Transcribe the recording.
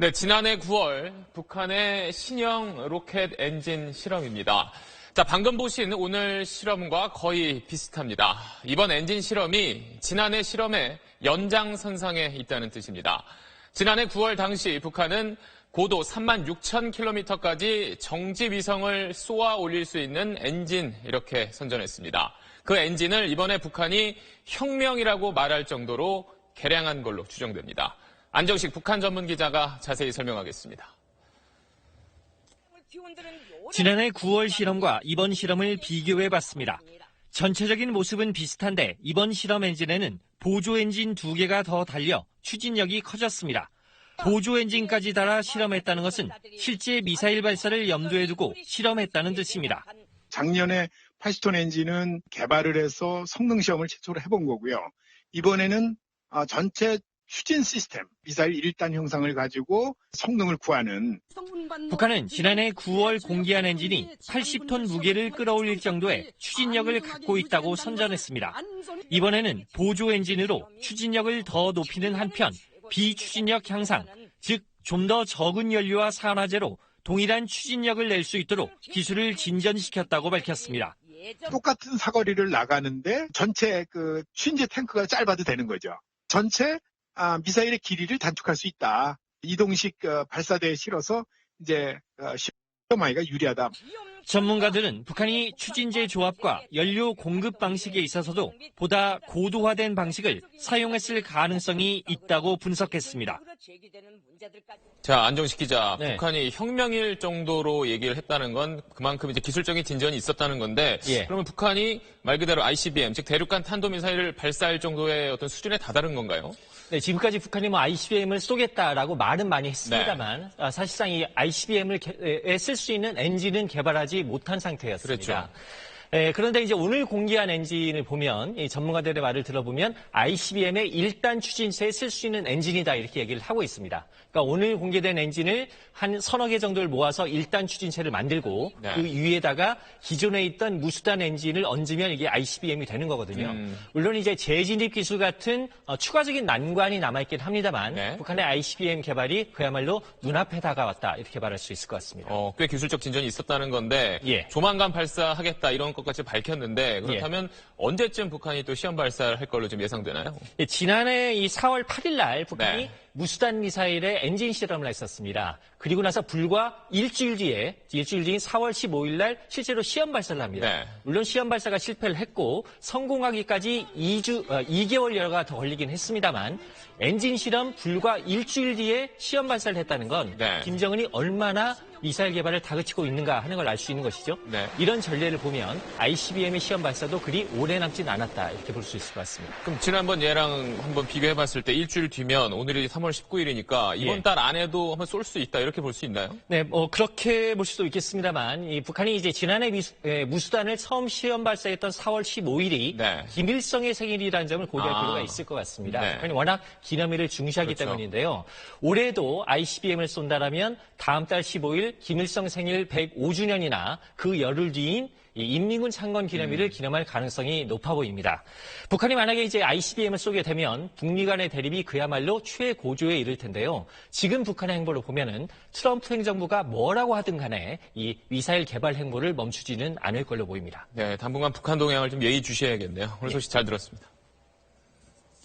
네, 지난해 9월 북한의 신형 로켓 엔진 실험입니다. 자, 방금 보신 오늘 실험과 거의 비슷합니다. 이번 엔진 실험이 지난해 실험의 연장선상에 있다는 뜻입니다. 지난해 9월 당시 북한은 고도 36,000km까지 정지 위성을 쏘아 올릴 수 있는 엔진 이렇게 선전했습니다. 그 엔진을 이번에 북한이 혁명이라고 말할 정도로 개량한 걸로 추정됩니다. 안정식 북한 전문 기자가 자세히 설명하겠습니다. 지난해 9월 실험과 이번 실험을 비교해봤습니다. 전체적인 모습은 비슷한데 이번 실험 엔진에는 보조 엔진 2개가 더 달려 추진력이 커졌습니다. 보조 엔진까지 달아 실험했다는 것은 실제 미사일 발사를 염두에 두고 실험했다는 뜻입니다. 작년에 80톤 엔진은 개발을 해서 성능 시험을 최초로 해본 거고요. 이번에는 전체 추진 시스템, 미사일 1단 형상을 가지고 성능을 구하는. 북한은 지난해 9월 공개한 엔진이 80톤 무게를 끌어올릴 정도의 추진력을 갖고 있다고 선전했습니다. 이번에는 보조 엔진으로 추진력을 더 높이는 한편 비추진력 향상, 즉 좀 더 적은 연료와 산화제로 동일한 추진력을 낼 수 있도록 기술을 진전시켰다고 밝혔습니다. 똑같은 사거리를 나가는데 전체 추진제 탱크가 짧아도 되는 거죠. 전체 미사일의 길이를 단축할 수 있다. 이동식 발사대에 실어서 이제 시험하기가 유리하다. 전문가들은 북한이 추진제 조합과 연료 공급 방식에 있어서도 보다 고도화된 방식을 사용했을 가능성이 있다고 분석했습니다. 자, 안정식 기자, 네. 북한이 혁명일 정도로 얘기를 했다는 건 그만큼 이제 기술적인 진전이 있었다는 건데, 그러면 북한이 말 그대로 ICBM, 즉 대륙간 탄도미사일을 발사할 정도의 어떤 수준에 다다른 건가요? 네, 지금까지 북한이 ICBM을 쏘겠다라고 말은 많이 했습니다만 사실상 이 ICBM을 쓸 수 있는 엔진은 개발하지 못한 상태였습니다. 그렇죠. 그런데 이제 오늘 공개한 엔진을 보면 이 전문가들의 말을 들어보면 ICBM의 1단 추진체에 쓸 수 있는 엔진이다 이렇게 얘기를 하고 있습니다. 그러니까 오늘 공개된 엔진을 한 서너 개 정도를 모아서 1단 추진체를 만들고 그 위에다가 기존에 있던 무수단 엔진을 얹으면 이게 ICBM이 되는 거거든요. 물론 이제 재진입 기술 같은 추가적인 난관이 남아있긴 합니다만 북한의 ICBM 개발이 그야말로 눈앞에 다가왔다 이렇게 말할 수 있을 것 같습니다. 꽤 기술적 진전이 있었다는 건데 조만간 발사하겠다 이런 것까지 밝혔는데 그렇다면 언제쯤 북한이 또 시험 발사를 할 걸로 좀 예상되나요? 지난해 이 4월 8일 날 북한이 무수단 미사일의 엔진 실험을 했었습니다. 그리고 나서 불과 일주일 뒤인 4월 15일 날 실제로 시험 발사를 합니다. 물론 시험 발사가 실패를 했고 성공하기까지 2개월여가 더 걸리긴 했습니다만 엔진 실험 불과 일주일 뒤에 시험 발사를 했다는 건 김정은이 얼마나 미사일 개발을 다그치고 있는가 하는 걸 알 수 있는 것이죠. 이런 전례를 보면 ICBM의 시험 발사도 그리 오래 남진 않았다 이렇게 볼 수 있을 것 같습니다. 그럼 지난번 얘랑 한번 비교해봤을 때 일주일 뒤면 오늘이 3월 19일이니까 이번 달 안에도 한번 쏠 수 있다 이렇게 볼 수 있나요? 네, 그렇게 볼 수도 있겠습니다만 이 북한이 이제 지난해 무수단을 처음 시험 발사했던 4월 15일이 김일성의 생일이라는 점을 고려할 필요가 있을 것 같습니다. 북한이 워낙 기념일을 중시하기 때문인데요. 올해도 ICBM을 쏜다라면 다음 달 15일 김일성 생일 105주년이나 그 열흘 뒤인 인민군 창건 기념일을 기념할 가능성이 높아 보입니다. 북한이 만약에 이제 ICBM을 쏘게 되면 북미 간의 대립이 그야말로 최고조에 이를 텐데요. 지금 북한의 행보를 보면은 트럼프 행정부가 뭐라고 하든 간에 이 미사일 개발 행보를 멈추지는 않을 걸로 보입니다. 네, 당분간 북한 동향을 좀 예의주시해야겠네요. 오늘 소식 잘 들었습니다.